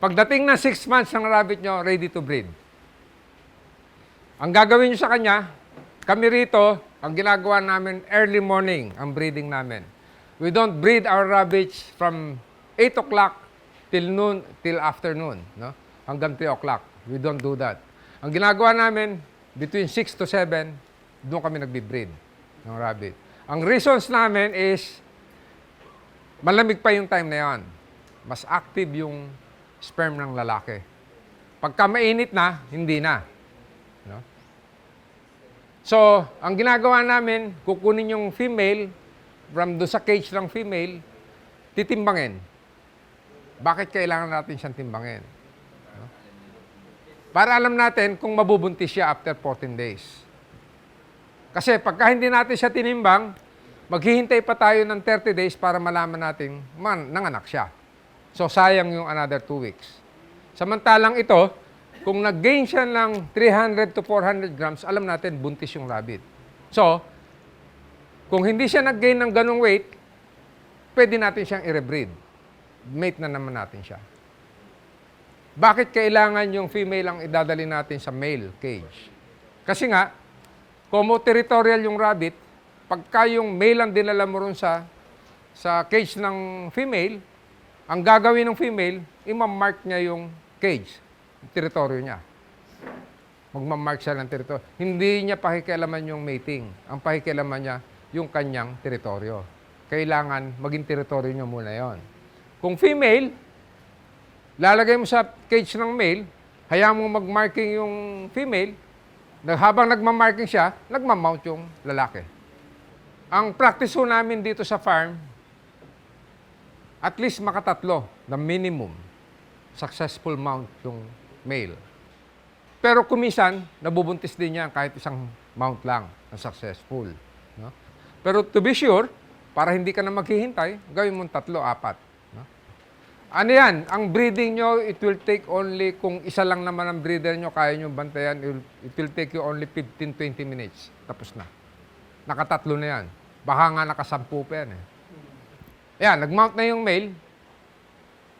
Pagdating ng 6 months ng rabbit nyo, ready to breed. Ang gagawin nyo sa kanya, kami rito, ang ginagawa namin early morning, ang breeding namin. We don't breed our rabbits from 8 o'clock till noon, till afternoon, no? Hanggang 3 o'clock. We don't do that. Ang ginagawa namin, between 6 to 7, doon kami nagbe-breed ng rabbit. Ang reasons namin is, malamig pa yung time na yan. Mas active yung sperm ng lalaki. Pagka mainit na, hindi na. No? So, ang ginagawa namin, kukunin yung female from doon sa cage ng female, titimbangin. Bakit kailangan natin siyang timbangin? No? Para alam natin kung mabubuntis siya after 14 days. Kasi pagka hindi natin siya tinimbang, maghihintay pa tayo ng 30 days para malaman natin nanganak siya. So, sayang yung another 2 weeks. Samantalang ito, kung nag-gain siya ng 300 to 400 grams, alam natin, buntis yung rabbit. So, kung hindi siya nag-gain ng ganong weight, pwede natin siyang i-rebreed. Mate na naman natin siya. Bakit kailangan yung female ang idadali natin sa male cage? Kasi nga, territorial yung rabbit, pagka yung male ang dinala mo ron sa cage ng female, ang gagawin ng female, imamark niya yung cage, yung teritoryo niya. Magmamark siya ng teritoryo. Hindi niya pakikialaman yung mating. Ang pakikialaman niya, yung kanyang teritoryo. Kailangan maging teritoryo niyo muna yon. Kung female, lalagay mo sa cage ng male, hayaan mo magmarking yung female, habang nagmamarking siya, nagmamount yung lalaki. Ang practice ho namin dito sa farm, at least makatatlo na minimum successful mount yung male. Pero kumisan, nabubuntis din niya kahit isang mount lang ang successful. No? Pero to be sure, para hindi ka na maghihintay, gawin mo 3, 4. No? Ano yan? Ang breeding nyo, it will take only, kung isa lang naman ang breeder nyo, kaya nyo bantayan, it will take you only 15-20 minutes. Tapos na. Nakatatlo na yan. Baka nga nakasampu pa yan eh. Yan, nag-mount na yung male.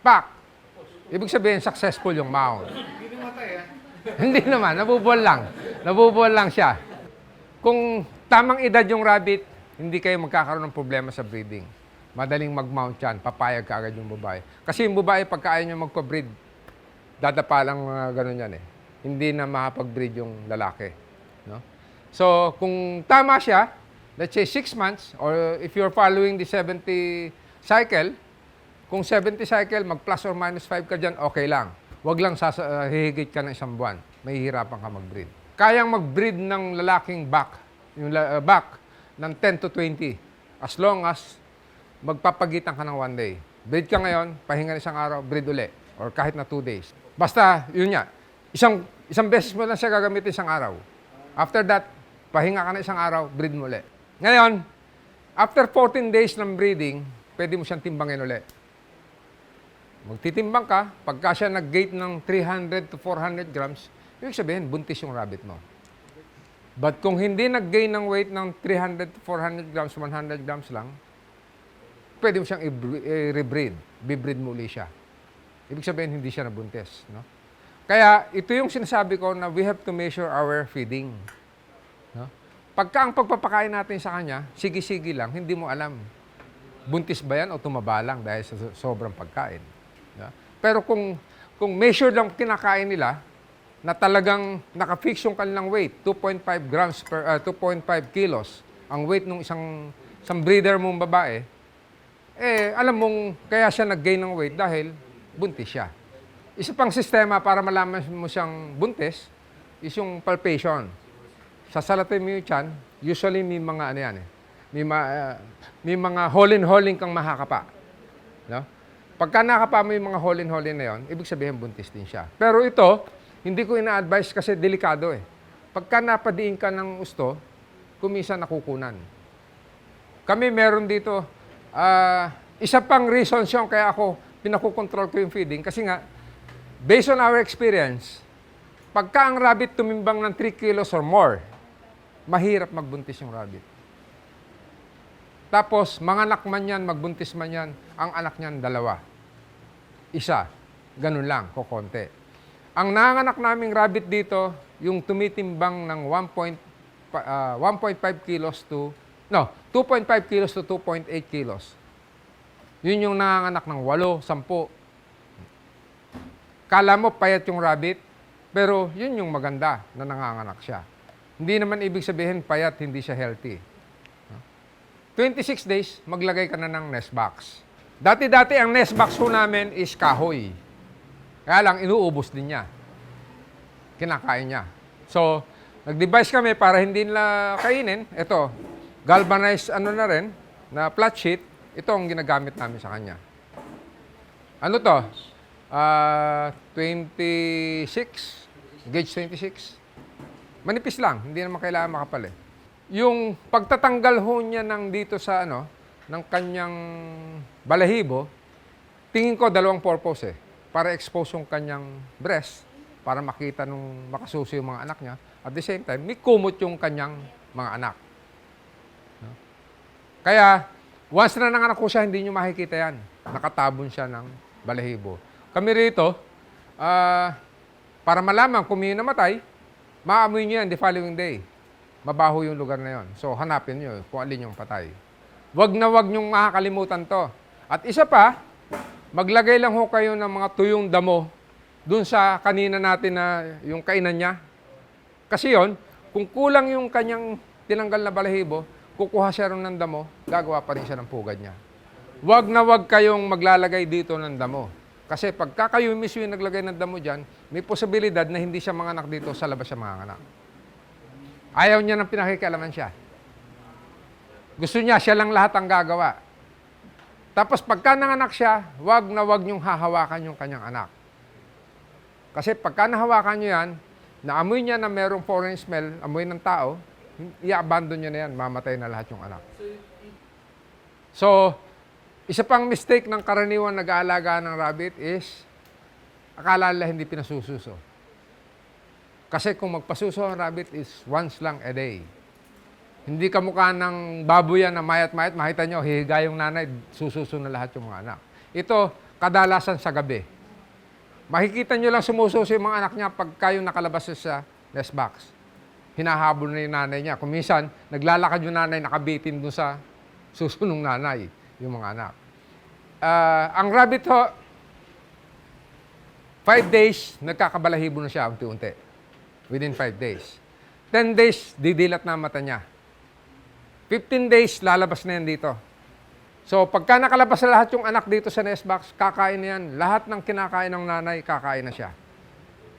Pak! Ibig sabihin, successful yung mount. Hindi namatay, ha? Hindi naman, nabubuwal lang. Nabubuwal lang siya. Kung tamang edad yung rabbit, hindi kayo magkakaroon ng problema sa breeding. Madaling mag-mount yan, papayag ka agad yung babae. Kasi yung babae, pagka ayaw nyo magpa-breed, dadapa lang mga ganun yan eh. Hindi na makapag-breed yung lalaki. No? So, kung tama siya, let's say 6 months, or if you're following the 70 cycle, kung 70 cycle, mag plus or minus 5 ka dyan, okay lang. Huwag lang hihigit ka ng 1 buwan. Mahihirapan ka mag-breed. Kayang mag-breed ng lalaking back, yung back ng 10 to 20, as long as magpapagitan ka ng 1 day. Breed ka ngayon, pahinga isang araw, breed uli. Or kahit na 2 days. Basta, yun nga, isang beses mo lang siya gagamitin isang araw. After that, pahinga ka na isang araw, breed mo uli. Ngayon, after 14 days ng breeding, pwede mo siyang timbangin uli. Magtitimbang ka, pagka siya nag-gate ng 300 to 400 grams, ibig sabihin, buntis yung rabbit mo. But kung hindi nag-gain ng weight ng 300 to 400 grams, 100 grams lang, pwede mo siyang i-rebreed. Bibreed mo uli siya. Ibig sabihin, hindi siya nabuntis. No? Kaya, ito yung sinasabi ko na we have to measure our feeding. No? Pagka ang pagpapakain natin sa kanya, sige-sige lang, hindi mo alam. Buntis ba yan o tumaba lang dahil sa sobrang pagkain. No? Pero kung measure lang kinakain nila, na talagang naka-fix yung kanilang weight, 2.5 grams per 2.5 kilos, ang weight ng isang breeder mong babae, alam mong kaya siya nag-gain ng weight dahil buntis siya. Isa pang sistema para malaman mo siyang buntis is yung palpation. Sasalatin mo yung tiyan, usually may mga ano yan may mga holin-holin kang mahakapa. No? Pagka nakapa mo yung mga holin-holin na yon, ibig sabihin buntis din siya. Pero ito, hindi ko ina-advise kasi delikado eh. Pagka napadiin ka ng gusto, kumisa nakukunan. Kami meron dito, isa pang reason yung kaya ako pinakukontrol ko yung feeding kasi nga, based on our experience, pagka ang rabbit tumimbang ng 3 kilos or more, mahirap magbuntis yung rabbit. Tapos, manganak man yan, magbuntis man yan, ang anak niyan, 2. Isa. Ganun lang, kokonti. Ang nanganak naming rabbit dito, yung tumitimbang ng 1.5 kilos to, no, 2.5 kilos to 2.8 kilos. Yun yung nanganak ng 8, 10. Kala mo payat yung rabbit, pero yun yung maganda na nanganganak siya. Hindi naman ibig sabihin payat, hindi siya healthy. 26 days, maglagay ka na ng nest box. Dati-dati ang nest box ho namin is kahoy. Kaya lang, inuubos din niya. Kinakain niya. So, nag-device kami para hindi nila kainin. Ito, galvanized ano na rin, na flat sheet. Ito ang ginagamit namin sa kanya. Ano to? 26, gauge 26. Manipis lang, hindi naman kailangan makapal eh. Yung pagtatanggal ho niya ng dito sa ano, ng kanyang balahibo, tingin ko dalawang purpose eh. Para expose yung kanyang breast, para makita nung makasuso yung mga anak niya. At the same time, may kumot yung kanyang mga anak. Kaya, once na nanganak ko siya, hindi nyo makikita yan. Nakatabon siya ng balahibo. Kami rito, para malaman kung may namatay, maamoy nyo yan the following day. Mabaho yung lugar na yon. So, hanapin nyo kung alin yung patay. Wag na wag nyong makakalimutan to. At isa pa, maglagay lang ho kayo ng mga tuyong damo dun sa kanina natin na yung kainan niya. Kasi yon, kung kulang yung kanyang tinanggal na balahibo, kukuha siya rin ng damo, gagawa pa rin siya ng pugad niya. Wag na wag kayong maglalagay dito ng damo. Kasi pagka kayo mismo yung naglagay ng damo dyan, may posibilidad na hindi siya manganak dito, sa labas siya manganak. Ayaw niya ng pinakikialaman siya. Gusto niya, siya lang lahat ang gagawa. Tapos pagka nanganak siya, wag na wag niyong hahawakan yung kanyang anak. Kasi pagka nahawakan niyo yan, naamoy niya na merong foreign smell, amoy ng tao, i-abandon niya na yan, mamatay na lahat yung anak. So, isa pang mistake ng karaniwan nag-aalaga ng rabbit is, akala nila hindi pinasususo. Kasi kung magpasuso ang rabbit is once lang a day. Hindi kamukha ng baboy yan na mayat-mayat, makita nyo, hihiga yung nanay, sususo na lahat yung mga anak. Ito, kadalasan sa gabi. Makikita nyo lang sumususo yung mga anak niya pag kayong nakalabas sa nest box. Hinahabol na yung nanay niya. Kung minsan, naglalakad yung nanay, nakabitin doon sa susunong nanay, yung mga anak. Ang rabbit ho, 5 days, nagkakabalahibo na siya unti-unti. Within 5 days. 10 days, didilat na ang mata niya. 15 days, lalabas na yan dito. So, pagka nakalabas na lahat yung anak dito sa nest box, kakain na yan. Lahat ng kinakain ng nanay, kakain na siya.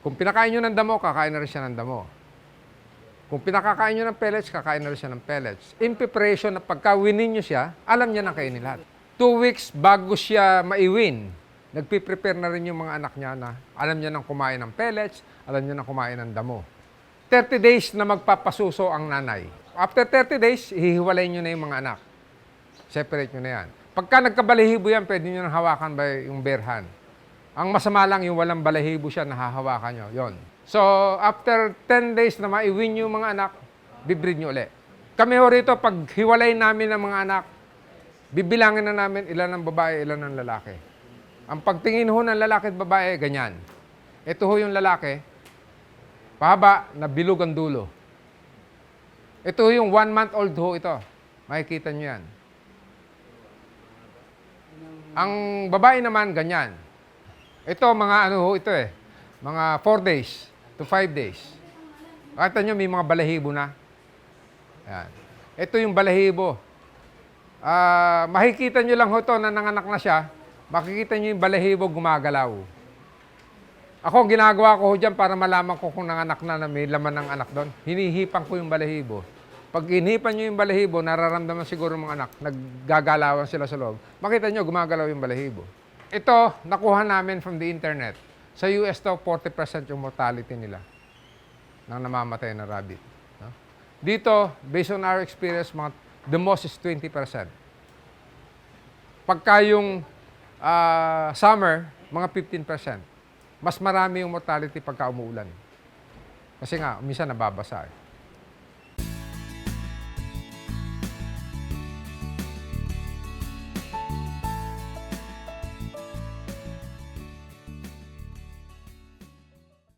Kung pinakain nyo ng damo, kakain na rin siya ng damo. Kung pinakakain nyo ng pellets, kakain na rin siya ng pellets. In preparation na pagka winin nyo siya, alam niya na kainin lahat. 2 weeks bago siya maiwin, nagpiprepare na rin yung mga anak niya na alam niya nang kumain ng pellets, alam niya nang kumain ng damo. 30 days na magpapasuso ang nanay. After 30 days, hihiwalay nyo na yung mga anak. Separate nyo na yan. Pagka nagkabalahibo yan, pwede nyo nang hawakan ba yung bare hand. Ang masama lang yung walang balahibo siya, nahahawakan nyo. Yon. So, after 10 days na maiwin yung mga anak, bibreed nyo ulit. Kami ho rito, pag hiwalay namin ng mga anak, bibilangin na namin ilan ng babae, ilan ng lalaki. Ang pagtingin ho ng lalaki at babae, ganyan. Ito ho yung lalaki, pahaba na bilog ang dulo. Ito ho yung 1-month-old ho ito. Makikita nyo yan. Ang babae naman, ganyan. Ito, mga ano ho ito eh. Mga 4 days to 5 days. Makita nyo, may mga balahibo na. Yan. Ito yung balahibo. Makikita nyo lang ho ito na nanganak na siya. Makikita nyo yung balahibo gumagalaw. Ako, ginagawa ko ho dyan para malaman ko kung nanganak na may laman ng anak doon. Hinihipan ko yung balahibo. Pag hinipan nyo yung balahibo, nararamdaman siguro mga anak, naggagalawan sila sa loob. Makita nyo, gumagalaw yung balahibo. Ito, nakuha namin from the internet. Sa US daw, 40% yung mortality nila nang namamatay na rabbit. No? Dito, based on our experience, the most is 20%. Pagka yung summer, mga 15%. Mas marami yung mortality pagka umuulan. Kasi nga, minsan nababasa eh.